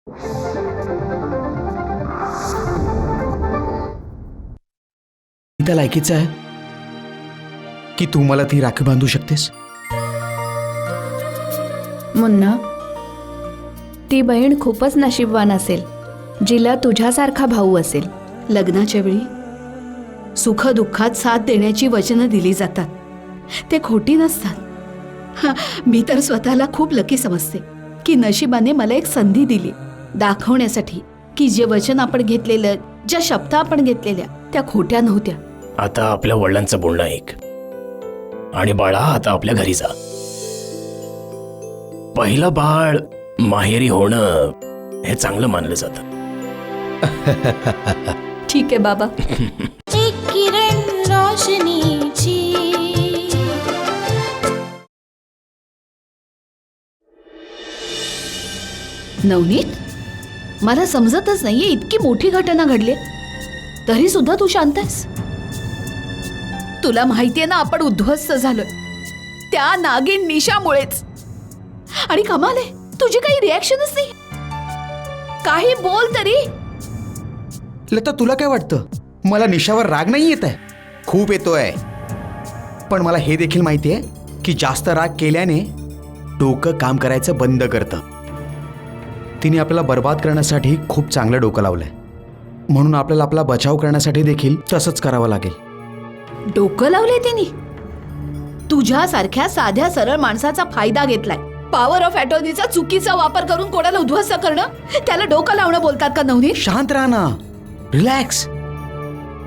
त्या लायकीचं आहे की तू मला ती राखी बांधू शकतेस? मुन्ना, ती बहीण खूपच नशीबवान असेल जिला तुझ्यासारखा भाऊ असेल. लग्नाच्या वेळी सुख दुःखात साथ देण्याची वचनं दिली जातात, ते खोटी नसतात. मी तर स्वतःला खूप लकी समजते की नशिबाने मला एक संधी दिली दाखवण्यासाठी की जे वचन आपण घेतलेलं, ज्या शब्द आपण घेतलेल्या त्या खोट्या नव्हत्या. आता आपल्या वडिलांचं बोलणं ऐक आणि बाळा आता आपल्या घरी जा. पहिलं बाळ माहेरी होणं हे चांगलं मानलं जातं. ठीक आहे बाबा. एक किरण रोशनीची. नवनीत, मला समजतच नाहीये, इतकी मोठी घटना घडली तरी सुद्धा तू शांत आहेस. तुला माहितीये ना आपण उद्ध्वस्त झालोय त्या नागिन निशामुळेच. आणि कमाल आहे, तुझी काही रिॲक्शनच नाही. काही बोल तरी. लता, तुला काय वाटतं मला निशावर राग नाही येत आहे? खूप येतोय. पण मला हे देखील माहिती आहे की जास्त राग केल्याने डोकं काम करायचं बंद करतं. तिने आपल्याला बर्बाद करण्यासाठी खूप चांगलं डोकं लावलंय, म्हणून आपल्याला आपला बचाव करण्यासाठी देखील तसंच करावं लागेल. डोकं लावलंय तिने? तुझ्यासारख्या साध्या सरळ माणसाचा फायदा घेतलाय. पॉवर ऑफ अटॉर्नीचा चुकीचा वापर करून कोणाला उद्ध्वस्त करणं, त्याला डोकं लावणं बोलतात का नवनीत? शांत राहा ना, रिलॅक्स.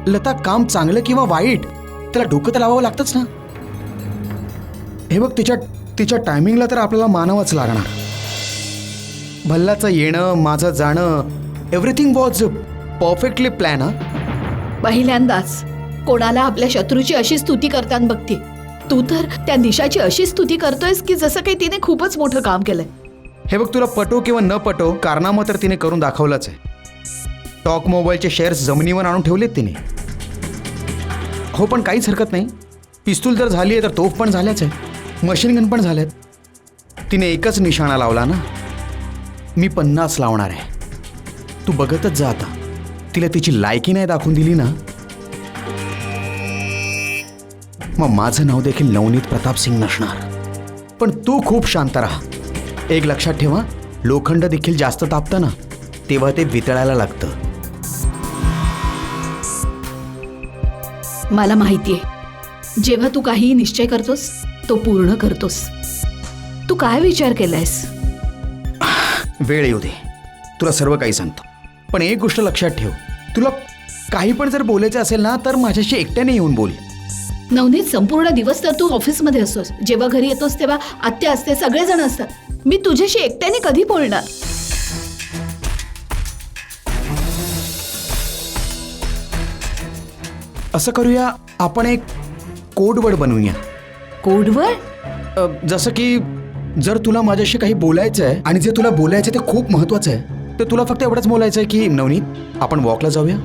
लता, काम चांगलं किंवा वाईट त्याला डोकं तर लावावं लागतंच ना. हे बघ, तिच्या टायमिंगला तर आपल्याला मानावंच लागणार. भल्लाचं येणं, माझं जाणं, एव्हरीथिंग वॉज परफेक्टली प्लॅन. पहिल्यांदाच कोणाला आपल्या शत्रूची अशी स्तुती करताना बघते. तू तर त्या निशाची अशी स्तुती करतोयस की जसं काही तिने खूपच मोठं काम केलंय. हे बघ, तुला पटो किंवा न पटो, कारनामं तर तिने करून दाखवलंच आहे. टॉक मोबाईलचे शेअर्स जमिनीवर आणून ठेवलेत तिने. हो, पण काहीच हरकत नाही. पिस्तूल जर झाली आहे तर तोफ पण झाल्याच आहे, मशीन गन पण झाल्यात. तिने एकच निशाणा लावला ना, मी 50 लावणार आहे. तू बघतच जा आता. तिला तिची लायकी नाही दाखवून दिली ना, मग माझं नाव देखील नवनीत प्रताप सिंग नसणार. पण तू खूप शांत राहा. एक लक्षात ठेवा, लोखंड देखील जास्त तापतं ना तेव्हा ते वितळायला लागतं. मला माहितीये, जेव्हा तू काही निश्चय करतोस तो पूर्ण करतोस. तू काय विचार केलायस? वेळ येऊ दे, तुला सर्व काही सांगतो. पण एक गोष्ट लक्षात ठेव, तुला काही पण जर बोलायचं असेल ना तर माझ्याशी एकट्याने येऊन बोल. नवनीत, संपूर्ण दिवस तर तू ऑफिसमध्ये असतोस. जेव्हा घरी येतोस तेव्हा आत्या असते, सगळेजण असतात. मी तुझ्याशी एकट्याने कधी बोलणार? असं करूया, आपण एक कोडवर्ड बनवूया. कोडवर्ड? जसं की जर तुला माझ्याशी काही बोलायचं आहे आणि जे तुला बोलायचं ते खूप महत्वाचं आहे, तर तुला फक्त एवढंच बोलायचं आहे की नवनीत, आपण वॉकला जाऊया.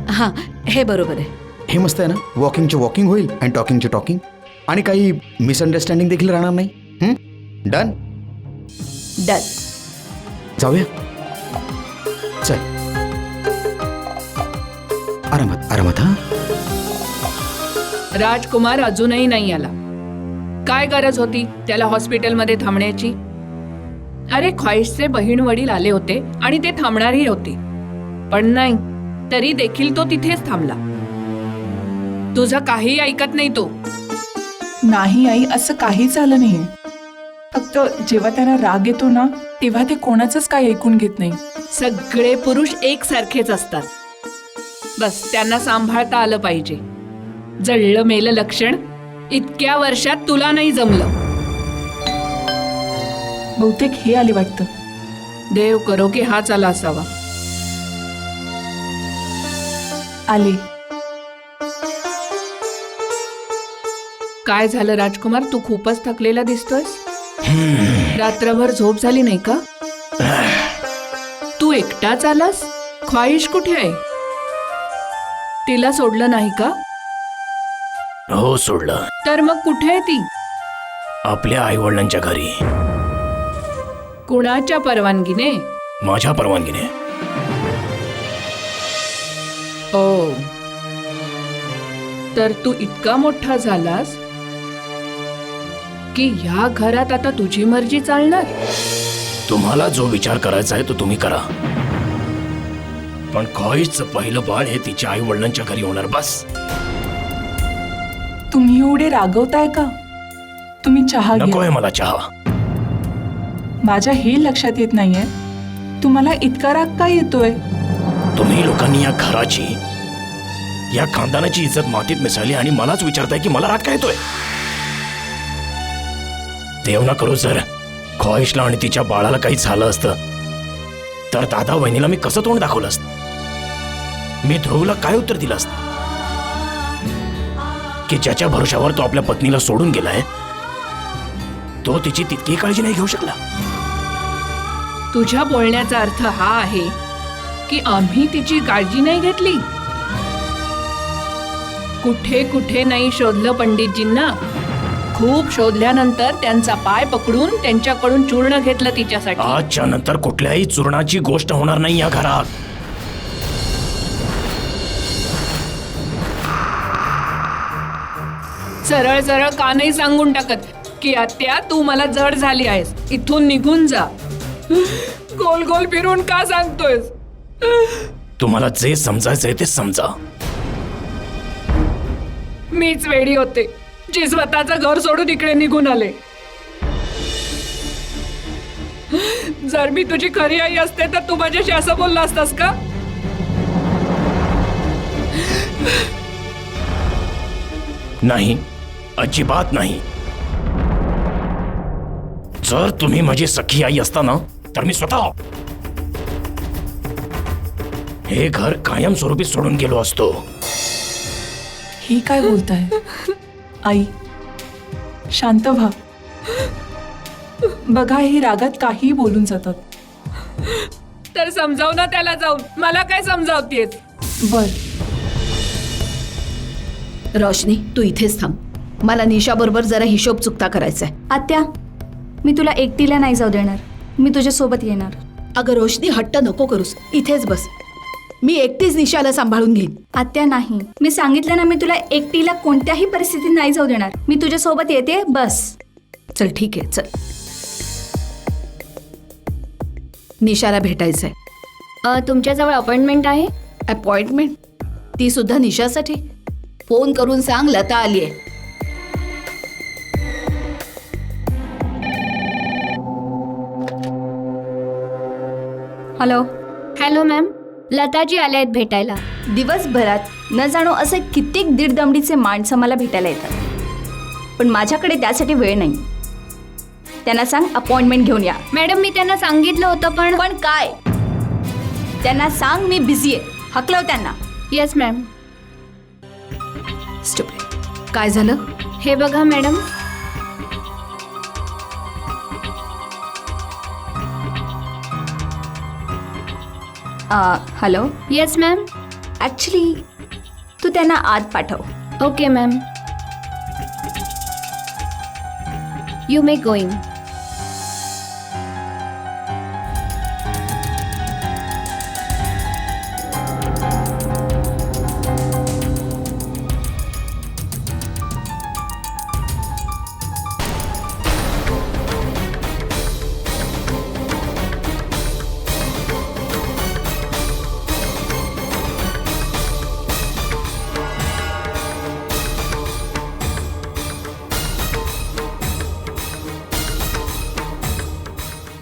हां, हे बरोबर आहे. हे मस्त आहे ना. वॉकिंगचे वॉकिंग होईल आणि टॉकिंगचे टॉकिंग, आणि काही मिसअंडरस्टँडिंग देखील राहणार नाही. डन? डन. जाऊया. चल, आरामात आरामात. हा, राजकुमार अजूनही नाही आला. काय गरज होती त्याला हॉस्पिटलमध्ये थांबण्याची? अरे, ख्वाहिशचे बहीण वडील आले होते आणि ते थांबणारही होते, पण नाही, तरी देखील तो तिथेच थांबला. तुझं काही ऐकत नाही तो. नाही आई, असं काही झालं नाहीये. फक्त जेव्हा त्यांना राग येतो ना तेव्हा ते कोणाचंच काही ऐकून घेत नाही. सगळे पुरुष एकसारखेच असतात. बस त्यांना सांभाळता आलं पाहिजे. जळलं मेलं लक्षण इतक्या वर्षात तुला नाही जमलं. बहुतेक हे आले वाटतं. देव करो की हाच आला असावा. आले. काय झालं राजकुमार, तू खूपच थकलेला दिसतोयस. रात्रभर झोप झाली नाही का? तू एकटाच आलास? ख्वाहिश कुठे आहे? तिला सोडलं नाही का? हो, सोडलं. तर मग कुठे आहे ती? आपल्या आईवडिलांच्या घरी. कुणाच्या परवानगीने? माझ्या परवानगीने. ओ, तर तू इतका मोठा झालास की ह्या घरात आता तुझी मर्जी चालणार. तुम्हाला जो विचार करायचा आहे तो तुम्ही करा, पण ख्वाहिशचं पहिलं बाळ हे तिच्या आई वडिलांच्या घरी होणार. बस. तुम्ही एवढे रागवताय का? तुम्ही चहा नकोय घ्या. मला चहा. माझ्या हे लक्षात येत नाहीये तुम्हाला इतका राग का येतोय. तुम्ही लोकांनी या घराची, या खानदानाची इज्जत मातीत मिसळली आणि मलाच विचारताय की मला राग काय येतोय. देव ना करू, जर ख्वाहिशला आणि तिच्या बाळाला काही झालं असतं तर दादा वहिनीला मी कसं तोंड दाखवलं असतं. मी ध्रुवला काय उत्तर दिलं असतं की ज्याच्या भरोशावर तो आपल्या पत्नीला सोडून गेलाय तो तिची तितकी काळजी नाही घेऊ शकला. तुझ्या बोलण्याचा अर्थ हा आहे की आम्ही तिची काळजी नाही घेतली. कुठे कुठे नाही शोधलं पंडितजींना. खूप शोधल्यानंतर त्यांचा पाय पकडून त्यांच्याकडून चूर्ण घेतलं तिच्यासाठी. आजच्या नंतर कुठल्याही चूर्णाची गोष्ट होणार नाही या घरात. सरळ सरळ का नाही सांगून टाकत की आत्या तू मला जड झाली आहेस, इथून निघून जा. गोल गोल फिरून का सांगतोयस. तुम्हाला जे समजायचंय ते समजा. मीच वेडी होते जी स्वतःचं घर सोडून इकडे निघून आले. जर मी तुझी खरी आई असते तर तू माझ्याशी असं बोलला असतास का. नाही, अजिबात नाही. जर तुम्ही माझी सखी आई असता ना तर मी स्वतः हे घर कायमस्वरूपी सोडून गेलो असतो. ही काय बोलताय आई. शांत व्हा. बघा हे रागात काही बोलून जातात. तर समजाव ना त्याला जाऊन. मला काय समजावतेस. बर. रोशनी, तू इथेच थांब. मला निशा बरोबर जरा हिशोब चुकता करायचा आहे. आत्या, मी तुला एकटीला नाही जाऊ देणार. मी तुझ्यासोबत येणार. अगं रोशनी, हट्ट नको करूस. इथेच बस. मी एकटीच निशाला सांभाळून घेईन. आत्या नाही, मी सांगितलं ना, मी तुला एकटीला कोणत्याही परिस्थितीत नाही जाऊ देणार. मी तुझ्यासोबत येते. बस. चल ठीक आहे, चल. निशाला भेटायचंय. तुमच्याजवळ अपॉइंटमेंट आहे. अपॉइंटमेंट? ती सुद्धा निशासाठी? फोन करून सांग लता आलीये. हॅलो. हॅलो मॅम, लताजी आल्या आहेत भेटायला. दिवसभरात न जाणो असे कित्येक दीड दमडीचे माणसं मला भेटायला येतात, पण माझ्याकडे त्यासाठी वेळ नाही. त्यांना सांग अपॉइंटमेंट घेऊन या. मॅडम, मी त्यांना सांगितलं होतं पण काय. त्यांना सांग मी बिझी आहे. हकलव त्यांना. Yes ma'am. स्टुपिड. काय झालं? हे बघा madam. Hello. Yes ma'am. Actually तू त्यांना आत पाठव. Okay ma'am. You may going.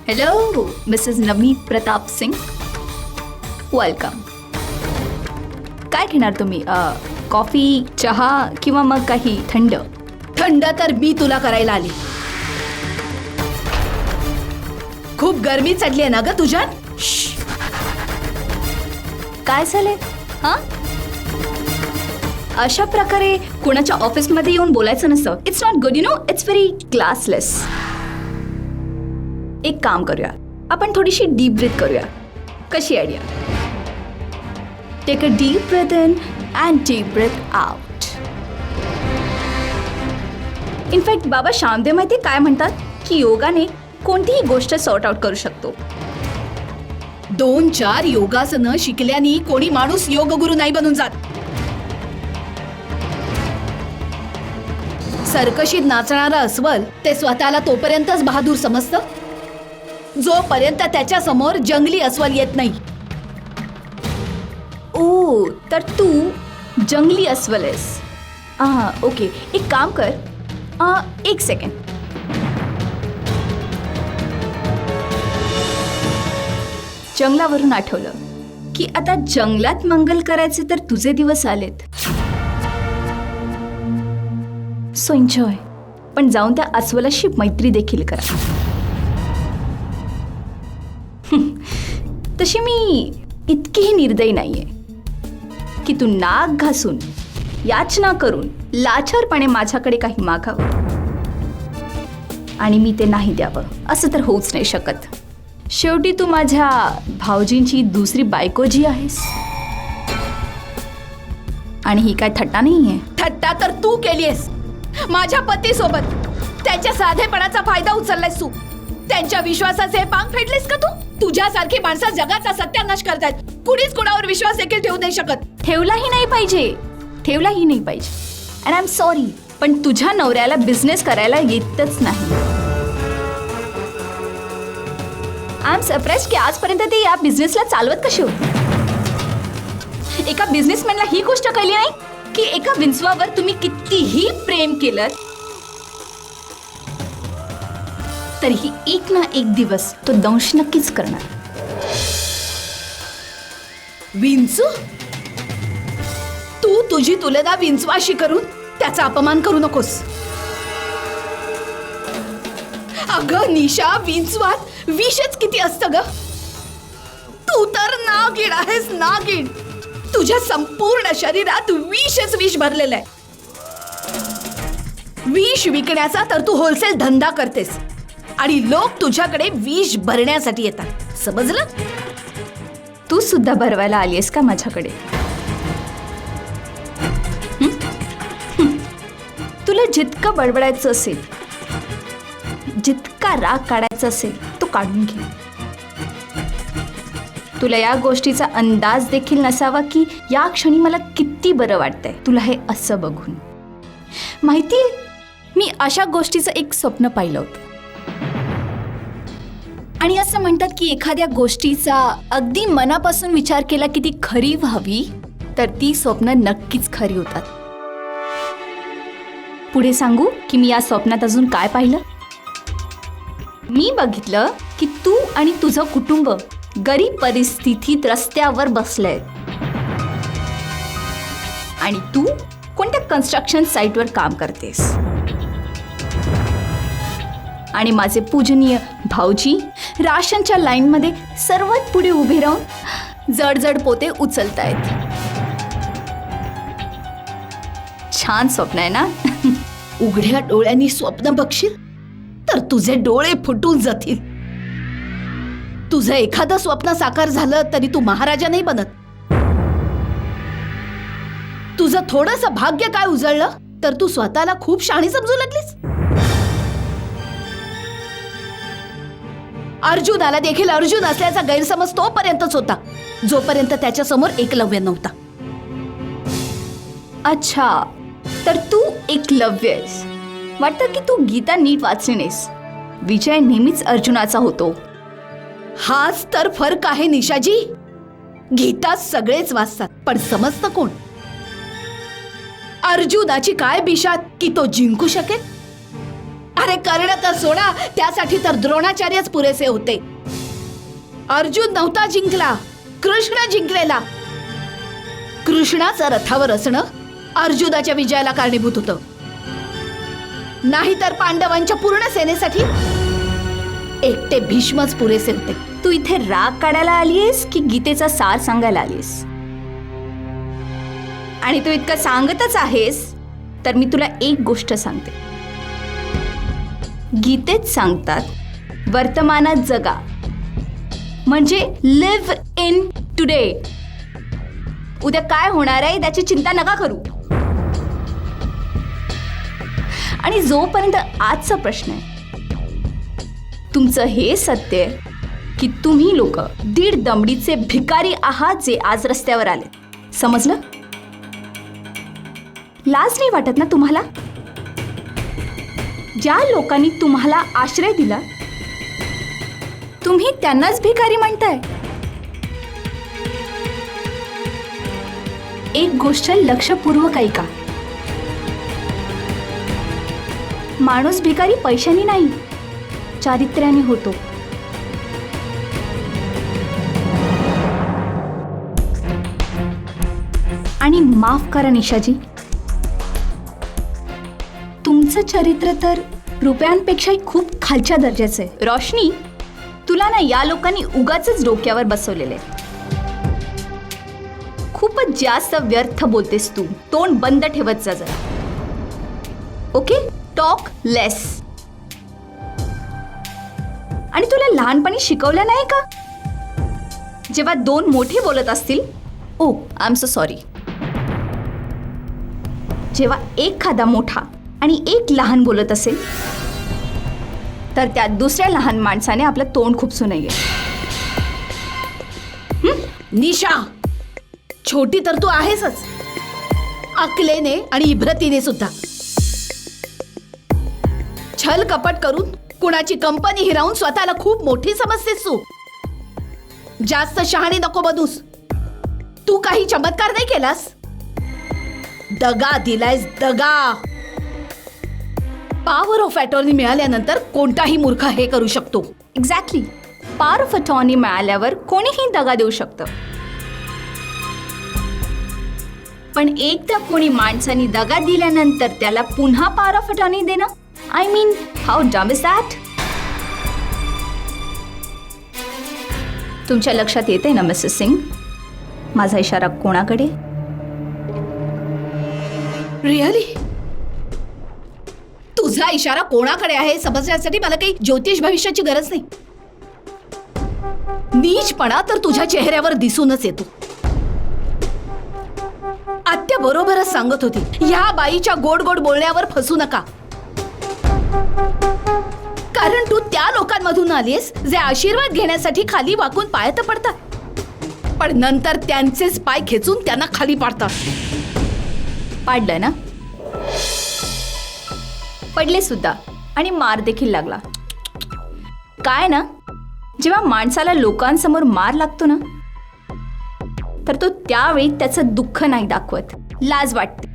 Hello Mrs Navneet Pratap Singh, welcome. काय घेणार तुम्ही? कॉफी, चहा किंवा मग काही थंड? थंड तर मी तुला करायला आली. खूप गरमी चढली आहे ना ग तुझ्यात. काय झाले हां? अशा प्रकारे कोणाच्या ऑफिसमध्ये येऊन बोलायचं नसतं. It's not good, you know. It's very classless. एक काम करूया, आपण थोडीशी डीप ब्रीथ करूया. कशी idea? Take a deep breath in and deep breath out. In fact Baba Shyamdev माहिती काय म्हणतात की योगाने कोणतीही गोष्ट सॉर्ट आउट करू शकतो. 2-4 योगासनं शिकल्याने कोणी माणूस योगगुरू नाही बनून जात. सर्कशीत नाचणारा अस्वल ते स्वतःला तोपर्यंतच बहादूर समजतं जोपर्यंत त्याच्या समोर जंगली अस्वल येत नाही. ओ तर तू जंगली अस्वल आहेस. ओके, एक काम कर, 1 सेकंड. जंगलावरून आठवलं की आता जंगलात मंगल करायचे तर तुझे दिवस आलेत. So enjoy. पण जाऊन त्या अस्वलाशी मैत्री देखील करा. तशी मी इतकीही निर्दयी नाहीये की तू नाक घासून याचना करून लाचारपणे माझ्याकडे काही मागावं आणि मी ते नाही द्यावं असं तर होऊच नाही शकत. शेवटी तू माझ्या भाऊजींची दुसरी बायको जी आहेस. आणि ही काय थट्टा नाहीये. थट्टा तर तू केलीयस माझ्या पतीसोबत. त्यांच्या साधेपणाचा फायदा उचललायस तू. त्यांच्या विश्वासाचे पांग फेडलेस का तू. तुझ्यासारखी माणसं जगाचा सत्यानाश करतायत. कुणीच कुणावर विश्वास देखील ठेवू नाही शकत. ठेवलाही नाही पाहिजे. अँड आय एम सॉरी, पण तुझ्या नवऱ्याला बिझनेस करायला येतच नाही. आय एम सरप्राइज की आजपर्यंत ते या बिझनेसला चालवत कशी होते. एका बिझनेसमॅनला ही गोष्ट कळली नाही की एका विंचवावर तुम्ही कितीही प्रेम केलं तरीही एक ना एक दिवस तो दंश नक्कीच करणार. विंचू. तू तुझी तुलना विंचवाशी करून त्याचा अपमान करू नकोस. अगं निशा, विंचवात विषच किती असतं ग. तू तर नागिण आहेस, नागिण. तुझ्या संपूर्ण शरीरात विषच विष भरलेलं आहे. विष विकण्याचा तर तू होलसेल धंदा करतेस आणि लोक तुझ्याकडे विष भरण्यासाठी येतात. समजलं. तू सुद्धा भरवायला आलीयस का माझ्याकडे. तुला जितकं बडबडायचं असेल, जितका राग काढायचा असेल तो काढून घे. तुला या गोष्टीचा अंदाज देखील नसावा की या क्षणी मला किती बरं वाटतंय तुला हे असं बघून. माहितीये, मी अशा गोष्टीचं एक स्वप्न पाहिलं होतं. आणि असं म्हणतात की एखाद्या गोष्टीचा अगदी मनापासून विचार केला की ती खरी व्हावी तर ती स्वप्न नक्कीच खरी होतात. पुढे सांगू की मी या स्वप्नात अजून काय पाहिलं. मी बघितलं की तू आणि तुझं कुटुंब गरीब परिस्थितीत रस्त्यावर बसलंय आणि तू कोणत्या कन्स्ट्रक्शन साईटवर काम करतेस. आणि माझे पूजनीय भाऊजी राशनच्या लाईनमध्ये सर्वात पुढे उभे राहून जड पोते उचलतायत. छान स्वप्न आहे ना. उघड्या डोळ्यांनी स्वप्न बघशील तर तुझे डोळे फुटून जातील. तुझं एखादं स्वप्न साकार झालं तरी तू महाराजा नाही बनत. तुझं थोडंसं भाग्य काय उजळलं तर तू स्वतःला खूप शहाणी समजू लागलीस. अर्जुनाला देखील अर्जुन असल्याचा गैरसमज तोपर्यंतच होता जोपर्यंत त्याच्या समोर एकलव्य नव्हता. अच्छा, तर तू एकलव्य आहेस. वाटतं की तू गीता नीट वाचली नाहीस. विजय नेहमीच अर्जुनाचा होतो. हाच तर फरक आहे निशाजी. गीता सगळेच वाचतात पण समजतं कोण. अर्जुनाची काय बिशात की तो जिंकू शकेल. अरे कर्ण तर सोडा, त्यासाठी तर द्रोणाचार्यच पुरेसे होते. अर्जुन नव्हता जिंकला, कृष्ण जिंकलेला. कृष्णाचं रथावर असणं अर्जुनाच्या विजयाला कारणीभूत होतं. नाहीतर पांडवांच्या पूर्ण सेनेसाठी एकटे भीष्मच पुरेसे होते. तू इथे राग काढायला आलीयस की गीतेचा सार सांगायला आलीयस. आणि तू इतकं सांगतच आहेस तर मी तुला एक गोष्ट सांगते. गीतेत सांगतात वर्तमानात जगा, म्हणजे लिव्ह इन टुडे. उद्या काय होणार आहे त्याची चिंता नका करू. आणि जोपर्यंत आजचा प्रश्न आहे तुमचं हे सत्य की तुम्ही लोक दीड दमडीचे भिकारी आहात जे आज रस्त्यावर आले. समजलं? लाज नाही वाटत ना तुम्हाला? ज्या लोकांनी तुम्हाला आश्रय दिला तुम्ही त्यांनाच भिकारी म्हणताय. एक गोष्ट लक्षपूर्वक ऐका. माणूस भिकारी पैशाने नाही, चारित्र्याने होतो. आणि माफ करा निशाजी, तुमचं चरित्र तर रुपयांपेक्षाही खूप खालच्या दर्जाचं आहे. रोशनी, तुला ना या लोकांनी उगाचच डोक्यावर बसवलेले. खूपच जास्त व्यर्थ बोलतेस तू. तोंड बंद ठेवत जा जरा. ओके, टॉक लेस. आणि तुला लहानपणी शिकवलं नाही का, जेव्हा दोन मोठे बोलत असतील, ओ आय एम सो सॉरी, जेव्हा एखादा मोठा आणि एक लहान बोलत असेल तर त्या दुसऱ्या लहान माणसाने आपलं तोंड खुपसू नये. निशा, छोटी तर तू आहेसच, अकलेने आणि इब्रतीने सुद्धा. छल कपट करून कुणाची कंपनी हिरावून स्वतःला खूप मोठी समजतेस तू. जास्त शहाणी नको बनूस. तू काही चमत्कार नाही केलास. दगा दिलायस, दगा. पॉवर ऑफ अटॉर्नी मिळाल्यानंतर कोणताही मूर्ख हे करू शकतो. एक्झॅक्टली. पॉवर ऑफ अटॉर्नी मिळाल्यावर कोणीही दगा देऊ शकतं. पण एकदा कोणी माणसाने दगा दिल्यानंतर त्याला पुन्हा पॉवर ऑफ अटॉर्नी देणं, आय मीन हाऊ डम इज दॅट? तुमच्या लक्षात येते ना मिसेस सिंग माझा इशारा कोणाकडे? रिअली? तुझा इशारा कोणाकडे आहे समजण्यासाठी मला काही ज्योतिष भविष्याची गरज नाही. नीचपणा तर तुझ्या चेहऱ्यावर दिसूनच येतो. आत्या बरोबरच सांगत होती, ह्या बाईच्या गोड गोड बोलण्यावर फसू नका. कारण तू त्या लोकांमधून आलीस जे आशीर्वाद घेण्यासाठी खाली वाकून पायात पडतात, पण नंतर त्यांचेच पाय खेचून त्यांना खाली पाडतात. पाडलं ना? पडले सुद्धा आणि मार देखील लागला. काय ना, जेव्हा माणसाला लोकांसमोर मार लागतो ना, तर तो त्यावेळी त्याचं दुःख नाही दाखवत, लाज वाटते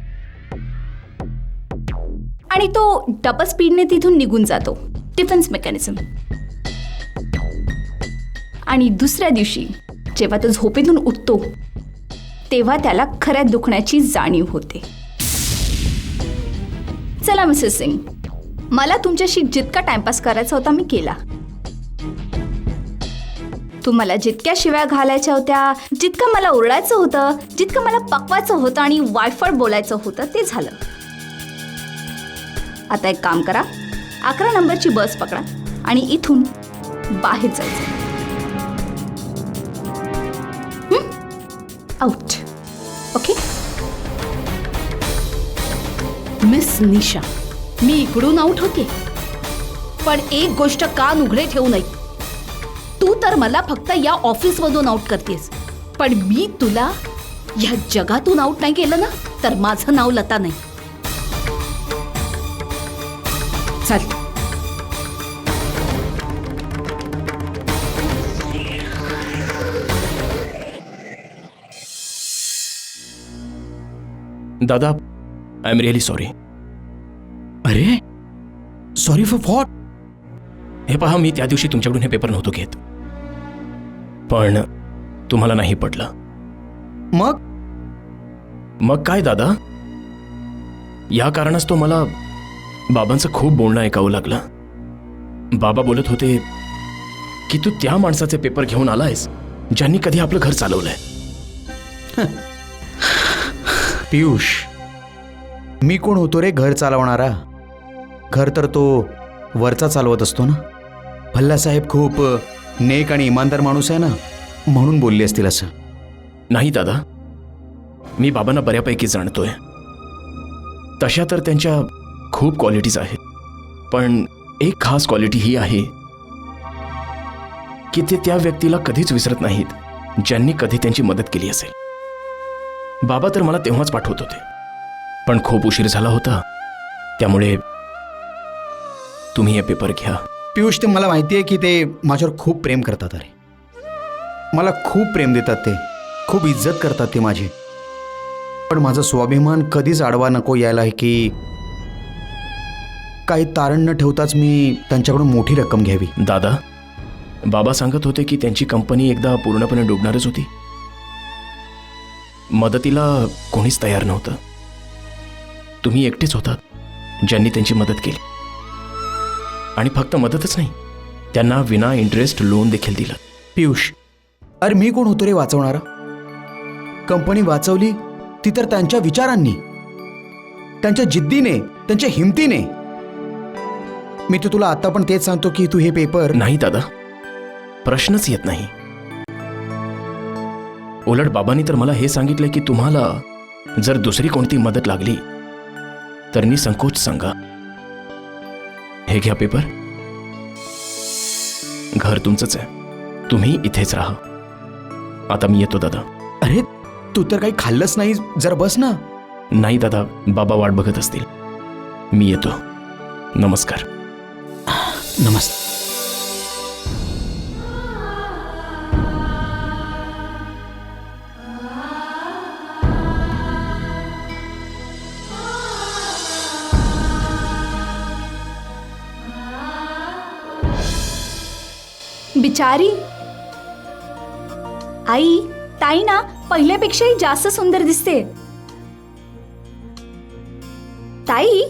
आणि तो डबल स्पीडने तिथून निघून जातो. Defence mechanism. आणि दुसऱ्या दिवशी जेव्हा तो झोपेतून उठतो तेव्हा त्याला खऱ्या दुखण्याची जाणीव होते. चला मिसेस सिंग, मला तुमच्याशी जितका टाइमपास करायचा होता मी केला. तुम्हाला जितक्या शिव्या घालायच्या होत्या, जितकं मला ओरडायचं होतं, जितकं मला पकवायचं होतं आणि वायफळ बोलायचं होतं ते झालं. आता एक काम करा, 11 नंबरची बस पकडा आणि इथून बाहेर जायचं. आउट. ओके? मिस निशा, मी इकडून आउट होते, पण एक गोष्ट कान उघडे ठेवू नये. तू तर मला फक्त या ऑफिसमधून आउट करतेस, पण मी तुला या जगातून आउट नाही केलं ना, तर माझं नाव लता नाही. चल. दादा, आय एम रिअली सॉरी. अरे सॉरी फॉर व्हॉट? हे पहा, मी त्या दिवशी तुमच्याकडून हे पेपर नव्हतो घेत, पण तुम्हाला नाही पटलं. मग काय दादा, या कारणास्तव मला बाबांचं खूप बोलणं ऐकावं लागलं. बाबा बोलत होते की तू त्या माणसाचे पेपर घेऊन आलायस ज्यांनी कधी आपलं घर चालवलंय. पियुष, मी कोण होतो रे घर चालवणारा? घर तर तो वरचा चालवत असतो ना. भल्लासाहेब खूप नेक आणि इमानदार माणूस आहे ना, म्हणून बोलले असतील असं. नाही दादा, मी बाबांना बऱ्यापैकी जाणतोय. तशा तर त्यांच्या खूप क्वालिटीज आहेत, पण एक खास क्वालिटी ही आहे की ते त्या व्यक्तीला कधीच विसरत नाहीत ज्यांनी कधी त्यांची मदत केली असेल. बाबा तर मला तेव्हाच पाठवत होते, पण खूप उशीर झाला होता, त्यामुळे तुम्ही हे पेपर घ्या. पियुष, ते मला माहिती आहे की ते माझ्यावर खूप प्रेम करतात. अरे मला खूप प्रेम देतात, ते खूप इज्जत करतात ते माझी. पण माझा स्वाभिमान कधीच आडवा नको यायला आहे की काही तारण न ठेवताच मी त्यांच्याकडून मोठी रक्कम घ्यावी. दादा, बाबा सांगत होते की त्यांची कंपनी एकदा पूर्णपणे डुबणारच होती. मदतीला कोणीच तयार नव्हतं. तुम्ही एकटेच होतात ज्यांनी त्यांची मदत केली. आणि फक्त मदतच नाही, त्यांना विना इंटरेस्ट लोन देखील दिलं. पियुष, अरे मी कोण होतो रे वाचवणारा? कंपनी वाचवली ती तर त्यांच्या विचारांनी, त्यांच्या जिद्दीने, त्यांच्या हिमतीने. मी तर तुला आता पण तेच सांगतो की तू हे पेपर. नाही दादा, प्रश्नच येत नाही. उलट बाबांनी तर मला हे सांगितलं की तुम्हाला जर दुसरी कोणती मदत लागली तर निसंकोच सांगा. हे घ्या पेपर. घर तुमचंच आहे, तुम्ही इथेच राहा. आता मी येतो दादा. अरे तू तर काही खाल्लंच नाही, जरा बस ना. नाही दादा, बाबा वाट बघत असतील. मी येतो. नमस्कार. नमस्ते. बिचारी आई, ताई ना पहिल्यापेक्षाही जास्त सुंदर दिसते. ताई,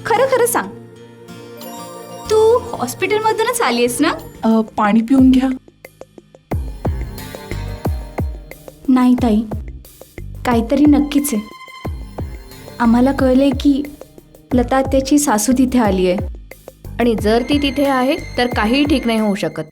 खरं खरं सांग, तू हॉस्पिटलमधूनच आलीस ना? पाणी पिऊन घ्या. नाही ताई, काहीतरी नक्कीच आहे. आम्हाला कळलंय की लता त्याची सासू तिथे आली आहे. आणि जर ती तिथे आहे तर काहीही ठीक नाही होऊ शकत.